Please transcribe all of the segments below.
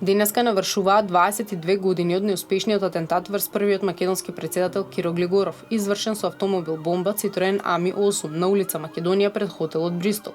Денеска навршуваат 22 години од неуспешниот атентат врз првиот македонски претседател Киро Глигоров, извршен со автомобил бомба Citroen Ami 8 на улица Македонија пред хотелот Бристол.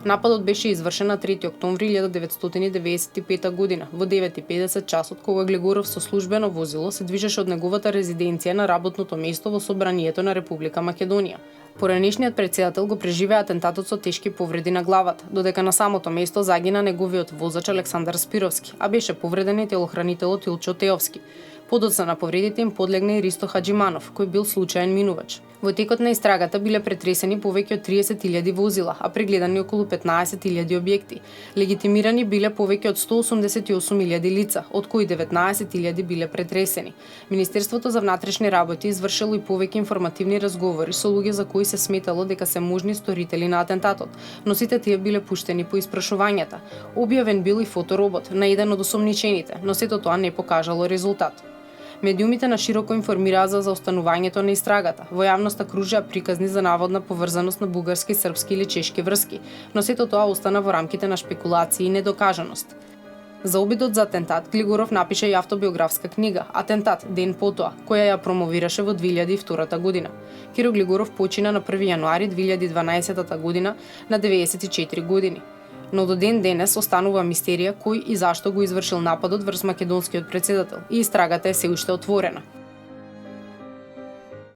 Нападот беше извршен на 3 октомври 1995 година во 9:50 часот, кога Глигоров со службено возило се движеше од неговата резиденција на работното место во Собранието на Република Македонија. Поранешниот претседател го преживеа атентатот со тешки повреди на главата, додека на самото место загина неговиот возач Александар Спировски, а беше повреден и телохранителот Илчо Теовски. Подоцна на повредите им подлегна и Ристо Хаджиманов, кој бил случаен минувач. Во текот на истрагата биле претресени повеќе од 30.000 возила, а прегледани околу 15.000 објекти. Легитимирани биле повеќе од 188.000 лица, од кои 19.000 биле претресени. Министерството за внатрешни работи извршило и повеќе информативни разговори со луѓе за кои се сметало дека се можни сторители на атентатот, но сите тие биле пуштени по испрашувањата. Објавен бил и фоторобот на еден од осомничените, но сето тоа не покажало резултат. Медиумите на широко информираа за заостанувањето на истрагата. Во јавноста кружеа приказни за наводна поврзаност на бугарски, српски или чешки врски, но сето тоа остана во рамките на шпекулации и недокажаност. За обидот за атентат, Глигоров напише и автобиографска книга "Атентат, ден потоа", која ја промовираше во 2002 година. Киро Глигоров почина на 1 јануари 2012 година на 94 години. Но до ден денес останува мистерија кој и зашто го извршил нападот врз македонскиот претседател и истрагата е се уште отворена.